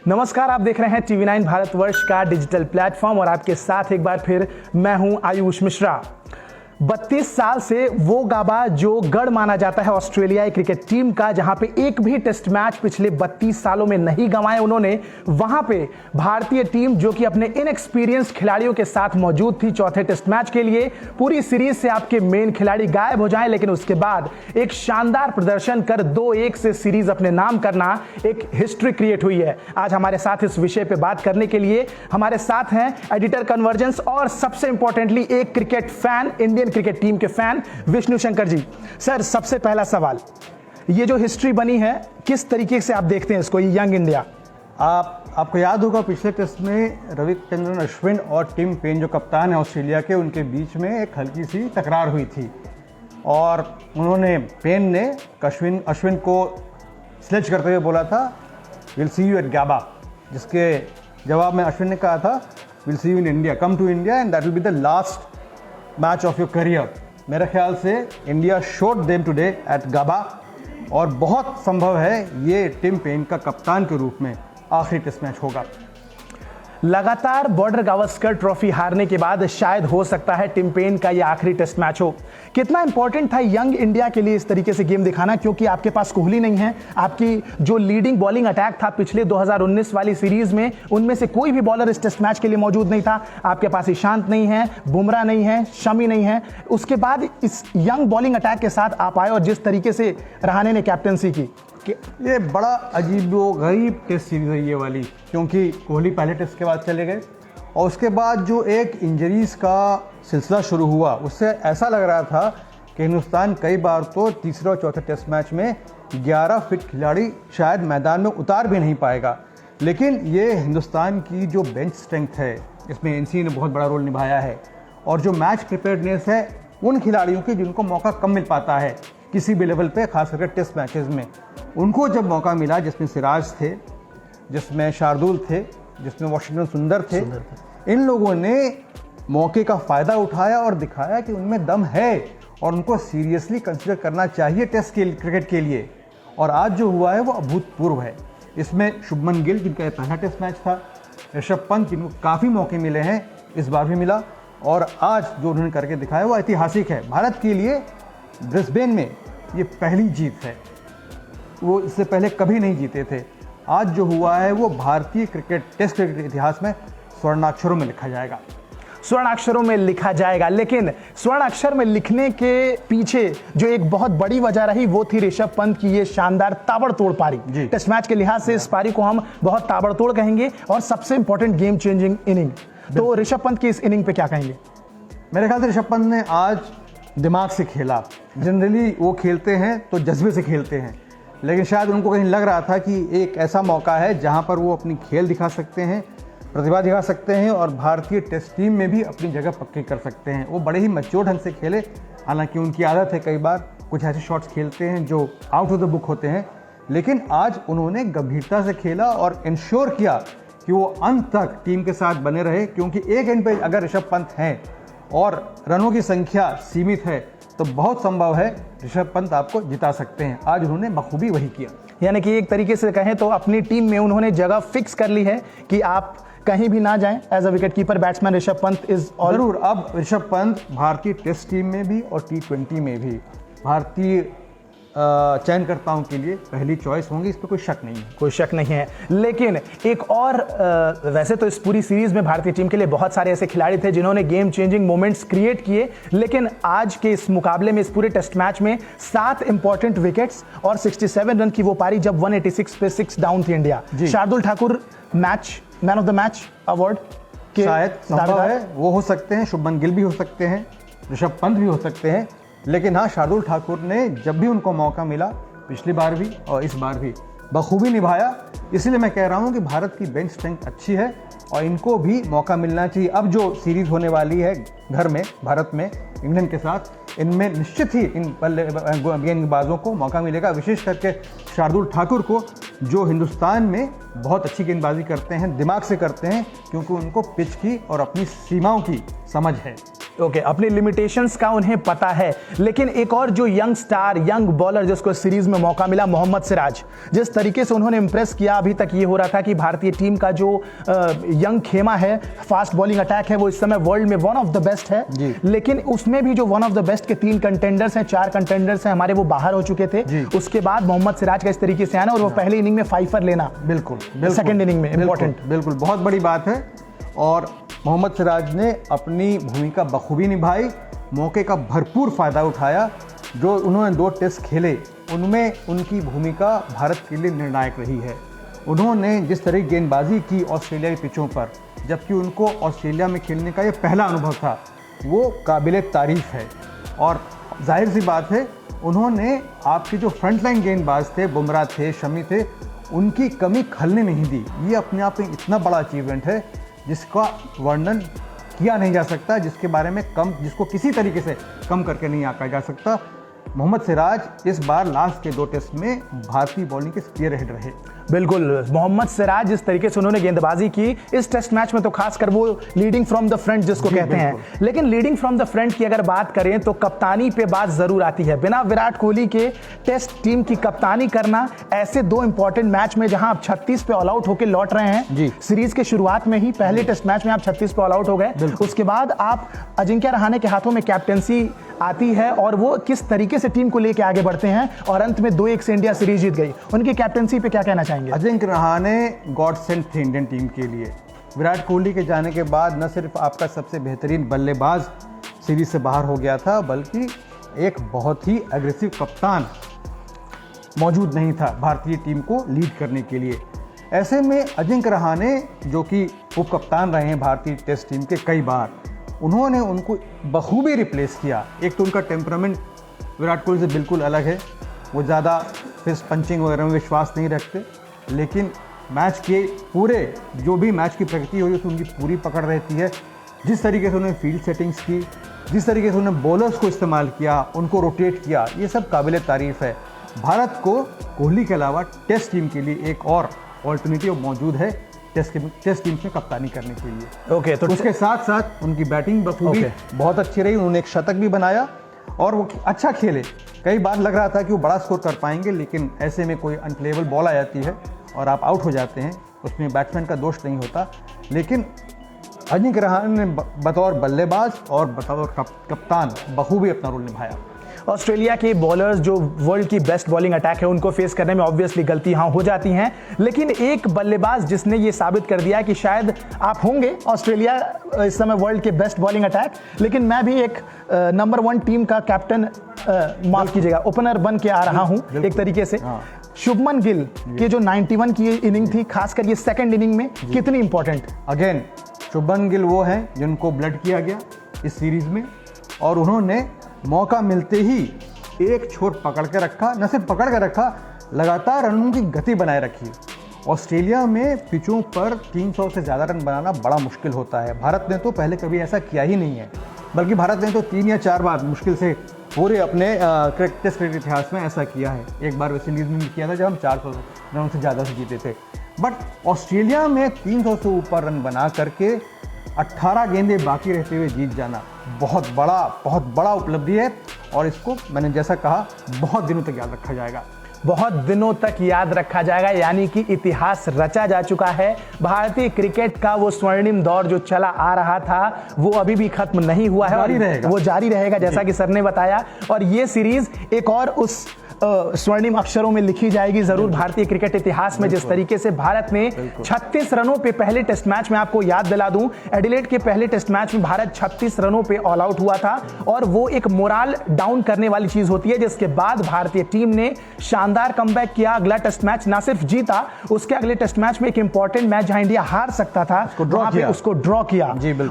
नमस्कार, आप देख रहे हैं TV9 भारतवर्ष का डिजिटल प्लेटफॉर्म और आपके साथ एक बार फिर मैं हूं आयुष मिश्रा। 32 साल से वो गाबा जो गढ़ माना जाता है ऑस्ट्रेलियाई क्रिकेट टीम का, जहां पे एक भी टेस्ट मैच पिछले 32 सालों में नहीं गंवाए उन्होंने, वहां पे भारतीय टीम जो कि अपने इनएक्सपीरियंस खिलाड़ियों के साथ मौजूद थी चौथे टेस्ट मैच के लिए। पूरी सीरीज से आपके मेन खिलाड़ी गायब हो जाएं, लेकिन उसके बाद एक शानदार प्रदर्शन कर 2-1 से सीरीज अपने नाम करना एक हिस्ट्री क्रिएट हुई है। आज हमारे साथ इस विषय पे बात करने के लिए हमारे साथ हैं एडिटर कन्वर्जेंस और सबसे इंपॉर्टेंटली एक cricket fan, Indian cricket team के फैन विष्णु शंकर जी। सर, सबसे पहला सवाल, ये जो हिस्ट्री बनी है किस तरीके से आप देखते हैं इसको, यंग इंडिया? आपको याद होगा पिछले टेस्ट में रविचंद्रन अश्विन और टिम पेन जो कप्तान है ऑस्ट्रेलिया के, उनके बीच में एक हल्की सी तकरार हुई थी और उन्होंने पेन ने अश्विन को स्लेज करते हुए बोला था will see you at Gabba, जिसके जवाब में अश्विन ने कहा था will see you in India, come to India and that will be the last match of your career. मेरे ख्याल से India showed them today at Gabba और बहुत संभव है ये टिम पेन का कप्तान के रूप में आखिरी टेस्ट मैच होगा। लगातार बॉर्डर गावस्कर ट्रॉफी हारने के बाद शायद हो सकता है टिम पेन का ये आखिरी टेस्ट मैच हो। कितना इंपॉर्टेंट था यंग इंडिया के लिए इस तरीके से गेम दिखाना, क्योंकि आपके पास कोहली नहीं है, आपकी जो लीडिंग बॉलिंग अटैक था पिछले 2019 वाली सीरीज में, उनमें से कोई भी बॉलर इस टेस्ट मैच के लिए मौजूद नहीं था। आपके पास ईशांत नहीं है, बुमराह नहीं है, शमी नहीं है। उसके बाद इस यंग बॉलिंग अटैक के साथ आप आए और जिस तरीके से रहाणे ने कैप्टनसी की, ये बड़ा अजीबोगरीब टेस्ट सीरीज है ये वाली, क्योंकि कोहली पहले टेस्ट के बाद चले गए और उसके बाद जो एक इंजरीज का सिलसिला शुरू हुआ, उससे ऐसा लग रहा था कि हिंदुस्तान कई बार तो तीसरे और चौथे टेस्ट मैच में 11 फिट खिलाड़ी शायद मैदान में उतार भी नहीं पाएगा। लेकिन ये हिंदुस्तान की जो बेंच स्ट्रेंथ है, इसमें एनसी ने बहुत बड़ा रोल निभाया है और जो मैच प्रिपेयर्डनेस है उन खिलाड़ियों की जिनको मौका कम मिल पाता है किसी भी लेवल पे, खास करके टेस्ट मैचेस में, उनको जब मौका मिला, जिसमें सिराज थे, जिसमें शार्दुल थे, जिसमें वॉशिंगटन सुंदर थे, इन लोगों ने मौके का फ़ायदा उठाया और दिखाया कि उनमें दम है और उनको सीरियसली कंसिडर करना चाहिए टेस्ट के क्रिकेट के लिए। और आज जो हुआ है वो अभूतपूर्व है। इसमें शुभमन गिल, जिनका ये पहला टेस्ट मैच था, ऋषभ पंत, जिनको काफ़ी मौके मिले हैं, इस बार भी मिला, और आज जो उन्होंने करके दिखाया वो ऐतिहासिक है भारत के लिए। ब्रिस्बेन में ये पहली जीत है, वो इससे पहले कभी नहीं जीते थे। आज जो हुआ है वो भारतीय क्रिकेट टेस्ट क्रिकेट इतिहास में स्वर्णाक्षरों में लिखा जाएगा। स्वर्णाक्षरों में लिखा जाएगा, लेकिन स्वर्ण अक्षर में लिखने के पीछे जो एक बहुत बड़ी वजह रही वो थी ऋषभ पंत की ये शानदार ताबड़तोड़ पारी। टेस्ट मैच के लिहाज से इस पारी को हम बहुत ताबड़तोड़ कहेंगे और सबसे इंपॉर्टेंट गेम चेंजिंग इनिंग। तो ऋषभ पंत की इस इनिंग पे क्या कहेंगे? मेरे ख्याल से ऋषभ पंत ने आज दिमाग से खेला। जनरली वो खेलते हैं तो जज्बे से खेलते हैं, लेकिन शायद उनको कहीं लग रहा था कि एक ऐसा मौका है जहां पर वो अपनी खेल दिखा सकते हैं, प्रतिभा दिखा सकते हैं और भारतीय टेस्ट टीम में भी अपनी जगह पक्की कर सकते हैं। वो बड़े ही मैच्योर ढंग से खेले, हालांकि उनकी आदत है कई बार कुछ ऐसे शॉट्स खेलते हैं जो आउट ऑफ द बुक होते हैं, लेकिन आज उन्होंने गंभीरता से खेला और इंश्योर किया कि वो अंत तक टीम के साथ बने रहे, क्योंकि एक एंड पे अगर ऋषभ पंत हैं और रनों की संख्या सीमित है तो बहुत संभव है ऋषभ पंत आपको जिता सकते हैं। आज उन्होंने बखूबी वही किया। यानी कि एक तरीके से कहें तो अपनी टीम में उन्होंने जगह फिक्स कर ली है कि आप कहीं भी ना जाएं। As a wicket keeper batsman Rishabh Pant is all. जरूर, अब ऋषभ पंत भारतीय टेस्ट टीम में भी और T20 में भी भारतीय चयनकर्ताओं के लिए पहली चॉइस होंगी, इस पर कोई शक नहीं है। कोई शक नहीं है। लेकिन एक और वैसे तो इस पूरी सीरीज में भारतीय टीम के लिए बहुत सारे ऐसे खिलाड़ी थे जिन्होंने गेम चेंजिंग मोमेंट्स क्रिएट किए, लेकिन आज के इस मुकाबले में, इस पूरे टेस्ट मैच में 7 इंपॉर्टेंट विकेट्स और 67 रन की वो पारी जब 186 पे 6 डाउन थी India. Shardul Thakur man of the match award के शायद संभव है, वो हो सकते हैं, शुभमन गिल भी हो सकते हैं, ऋषभ पंत भी हो सकते हैं, लेकिन हाँ, शार्दुल ठाकुर ने जब भी उनको मौका मिला, पिछली बार भी और इस बार भी, बखूबी निभाया। इसलिए मैं कह रहा हूँ कि भारत की बेंच स्ट्रेंथ अच्छी है और इनको भी मौका मिलना चाहिए। अब जो सीरीज होने वाली है घर में भारत में इंग्लैंड के साथ, इनमें निश्चित ही इन गेंदबाजों को मौका मिलेगा, विशेष करके शार्दुल ठाकुर को, जो हिंदुस्तान में बहुत अच्छी गेंदबाजी करते हैं, दिमाग से करते हैं, क्योंकि उनको पिच की और अपनी सीमाओं की समझ है। ओके, अपनी लिमिटेशंस का उन्हें पता है। लेकिन एक और जो यंग स्टार, यंग बॉलर जिसको सीरीज में मौका मिला, मोहम्मद सिराज, जिस तरीके से उन्होंने इंप्रेस किया, अभी तक ये हो रहा था कि भारतीय टीम का जो यंग खेमा है, फास्ट बॉलिंग अटैक है, वो इस समय वर्ल्ड में वन ऑफ द बेस्ट है। लेकिन उसमें भी जो वन ऑफ द बेस्ट के 3 कंटेंडर्स हैं, 4 कंटेंडर्स हैं हमारे, वो बाहर हो चुके थे। उसके बाद मोहम्मद सिराज का इस तरीके से आना और वो पहले इनिंग में 5 लेना, बिल्कुल सेकंड इनिंग में इंपॉर्टेंट, बिल्कुल बहुत बड़ी बात है। और मोहम्मद सिराज ने अपनी भूमिका बखूबी निभाई, मौके का भरपूर फ़ायदा उठाया। जो उन्होंने 2 टेस्ट खेले उनमें उनकी भूमिका भारत के लिए निर्णायक रही है। उन्होंने जिस तरह गेंदबाजी की ऑस्ट्रेलियाई पिचों पर, जबकि उनको ऑस्ट्रेलिया में खेलने का ये पहला अनुभव था, वो काबिल तारीफ़ है। और जाहिर सी बात है, उन्होंने आपके जो फ्रंटलाइन गेंदबाज थे, बुमराह थे, शमी थे, उनकी कमी खलने नहीं दी। ये अपने आप में इतना बड़ा अचीवमेंट है जिसका वर्णन किया नहीं जा सकता, जिसको किसी तरीके से कम करके नहीं आंका जा सकता। मोहम्मद सिराज इस बार लास्ट के 2 टेस्ट में भारतीय बॉलिंग के स्पीयर हेड रहे। बिल्कुल, मोहम्मद सिराज जिस तरीके से उन्होंने गेंदबाजी की इस टेस्ट मैच में, तो खासकर वो लीडिंग फ्रॉम द फ्रंट जिसको कहते हैं। लेकिन लीडिंग फ्रॉम द फ्रंट की अगर बात करें तो कप्तानी पे बात जरूर आती है। बिना विराट कोहली के टेस्ट टीम की कप्तानी करना ऐसे 2 इंपॉर्टेंट मैच में, जहां आप 36 पे ऑल आउट होकर लौट रहे हैं, सीरीज के शुरुआत में ही पहले टेस्ट मैच में आप 36 पे ऑल आउट हो गए, उसके बाद आप अजिंक्य रहाणे के हाथों में कैप्टेंसी आती है और वो किस तरीके से टीम को लेकर आगे बढ़ते हैं और अंत में 2-1 से इंडिया सीरीज जीत गई। उनकी कैप्टेंसी पे क्या कहना चाहेंगे? अजिंक्य रहाणे गॉड सेंट थे इंडियन टीम के लिए। विराट कोहली के जाने के बाद न सिर्फ आपका सबसे बेहतरीन बल्लेबाज सीरीज से बाहर हो गया था, बल्कि एक बहुत ही एग्रेसिव कप्तान मौजूद नहीं था भारतीय टीम को लीड करने के लिए। ऐसे में अजिंक्य रहाणे, जो कि उप कप्तान रहे हैं भारतीय टेस्ट टीम के कई बार, उन्होंने उनको बखूबी रिप्लेस किया। एक तो उनका टेम्परामेंट विराट कोहली से बिल्कुल अलग है, वो ज़्यादा फिस्ट पंचिंग वगैरह में विश्वास नहीं रखते, लेकिन मैच के पूरे जो भी मैच की प्रगति हो रही है उसमें उनकी पूरी पकड़ रहती है। जिस तरीके से उन्होंने फील्ड सेटिंग्स की, जिस तरीके से उन्होंने बॉलर्स को इस्तेमाल किया, उनको रोटेट किया, ये सब काबिल तारीफ़ है। भारत को कोहली के अलावा टेस्ट टीम के लिए एक और ऑल्टरनेटिव मौजूद है टेस्ट टीम में कप्तानी करने के लिए। ओके, तो उसके साथ साथ उनकी बैटिंग बखूबी बहुत अच्छी रही। उन्होंने एक शतक भी बनाया और वो अच्छा खेले। कई बार लग रहा था कि वो बड़ा स्कोर कर पाएंगे, लेकिन ऐसे में कोई अनप्लेएबल बॉल आ जाती है और आप आउट हो जाते हैं, उसमें बैट्समैन का दोष नहीं होता। लेकिन अजिंक्य रहाणे ने बतौर बल्लेबाज और बतौर कप्तान बखूबी अपना रोल निभाया। ऑस्ट्रेलिया के बॉलर्स जो वर्ल्ड की बेस्ट बॉलिंग अटैक है, उनको फेस करने में ऑब्वियसली गलतियां हो जाती हैं, लेकिन एक बल्लेबाज जिसने ये साबित कर दिया कि शायद आप होंगे ऑस्ट्रेलिया इस समय वर्ल्ड के बेस्ट बॉलिंग अटैक, लेकिन मैं भी एक नंबर 1 टीम का कैप्टन, माफ कीजिएगा, ओपनर बन के आ रहा हूं एक तरीके से। शुभमन गिल की जो 91 की इनिंग थी, खासकर ये सेकंड इनिंग में, कितनी इंपॉर्टेंट। अगेन शुभमन गिल वो हैं जिनको ब्लड किया गया इस सीरीज में, और उन्होंने मौका मिलते ही एक छोर पकड़ के रखा, न सिर्फ पकड़ के रखा, लगातार रनों की गति बनाए रखी। ऑस्ट्रेलिया में पिचों पर 300 से ज़्यादा रन बनाना बड़ा मुश्किल होता है। भारत ने तो पहले कभी ऐसा किया ही नहीं है, बल्कि भारत ने तो 3 या 4 बार मुश्किल से पूरे अपने टेस्ट क्रिकेट इतिहास में ऐसा किया है। एक बार वेस्ट इंडीज़ में किया था जब हम 400 रनों से ज़्यादा से जीते थे। बट ऑस्ट्रेलिया में 300 से ऊपर रन बना करके 18 गेंदें बाकी रहते हुए जीत जाना बहुत बड़ा उपलब्धि है, और इसको मैंने जैसा कहा बहुत दिनों तक याद रखा जाएगा। बहुत दिनों तक याद रखा जाएगा, यानी कि इतिहास रचा जा चुका है। भारतीय क्रिकेट का वो स्वर्णिम दौर जो चला आ रहा था, वो अभी भी खत्म नहीं हुआ है, वो जारी रहेगा जैसा कि सर ने बताया। और ये सीरीज एक और उस स्वर्णिम अक्षरों में लिखी जाएगी जरूर भारतीय क्रिकेट इतिहास में। जिस तरीके से भारत ने 36 रनों पे पहले टेस्ट मैच में, आपको याद दिला दूं, एडिलेड के पहले टेस्ट मैच में भारत 36 रनों पे ऑल आउट हुआ था, और वो एक मोराल डाउन करने वाली चीज होती है। जिसके बाद भारतीय टीम ने शानदार कमबैक किया, अगला टेस्ट मैच ना सिर्फ जीता, उसके अगले टेस्ट मैच में एक इंपॉर्टेंट मैच जहां इंडिया हार सकता था उसको ड्रॉ किया,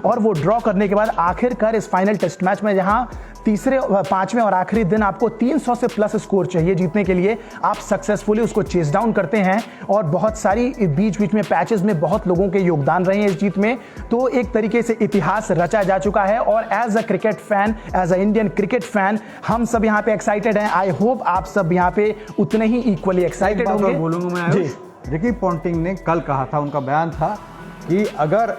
और वो ड्रॉ करने के बाद आखिरकार इस फाइनल टेस्ट मैच में, जहां तीसरे, पांचवें और आखिरी दिन आपको 300 से प्लस स्कोर चाहिए जीतने के लिए, आप सक्सेसफुली उसको चेस डाउन करते हैं। और बहुत सारी बीच बीच में पैचेस में बहुत लोगों के योगदान रहे हैं इस जीत में। तो एक तरीके से इतिहास रचा जा चुका है, और as a cricket fan, as a Indian cricket fan, हम सब यहाँ पे एक्साइटेड हैं। आई होप आप सब यहाँ पे उतने ही इक्वली एक्साइटेड होंगे। बोलूंगा मैं, रिकी पॉन्टिंग ने कल कहा था, उनका बयान था कि अगर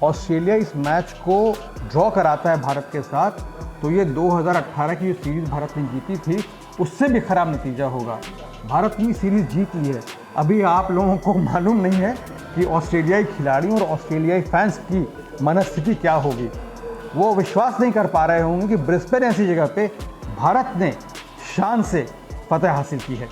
ऑस्ट्रेलिया इस मैच को ड्रॉ कराता है भारत के साथ, तो ये 2018 की जो सीरीज़ भारत ने जीती थी उससे भी ख़राब नतीजा होगा। भारत ने सीरीज़ जीत ली है। अभी आप लोगों को मालूम नहीं है कि ऑस्ट्रेलियाई खिलाड़ियों और ऑस्ट्रेलियाई फैंस की मनस्थिति क्या होगी। वो विश्वास नहीं कर पा रहे होंगे कि ब्रिस्बेन ऐसी जगह पे भारत ने शान से फतह हासिल की है।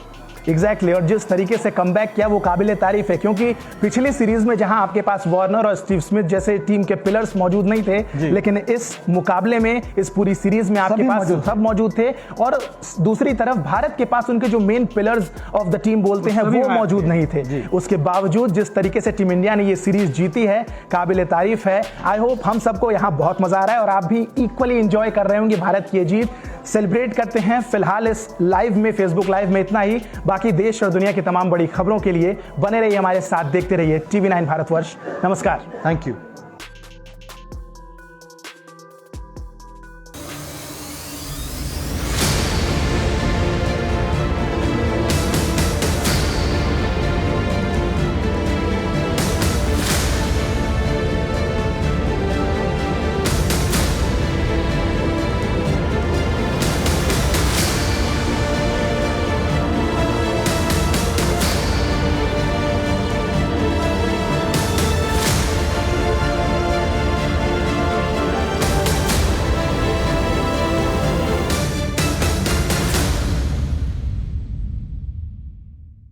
एग्जैक्टली और जिस तरीके से कमबैक किया वो काबिल तारीफ है, क्योंकि पिछली सीरीज में जहां आपके पास वार्नर और स्टीव स्मिथ जैसे टीम के पिलर्स मौजूद नहीं थे, लेकिन इस मुकाबले में इस पूरी सीरीज में आपके पास सब मौजूद थे। और दूसरी तरफ भारत के पास उनके जो main pillars of the team बोलते हैं वो मौजूद नहीं थे। उसके बावजूद जिस तरीके से टीम इंडिया ने ये सीरीज जीती है, काबिल तारीफ है। आई होप हम सबको यहाँ बहुत मजा आ रहा है और आप भी इक्वली इंजॉय कर रहे होंगे भारत की ये जीत। सेलिब्रेट करते हैं। फिलहाल इस लाइव में, फेसबुक लाइव में इतना ही। बाकी देश और दुनिया की तमाम बड़ी खबरों के लिए बने रहिए हमारे साथ, देखते रहिए TV9 भारतवर्ष। नमस्कार। Thank you.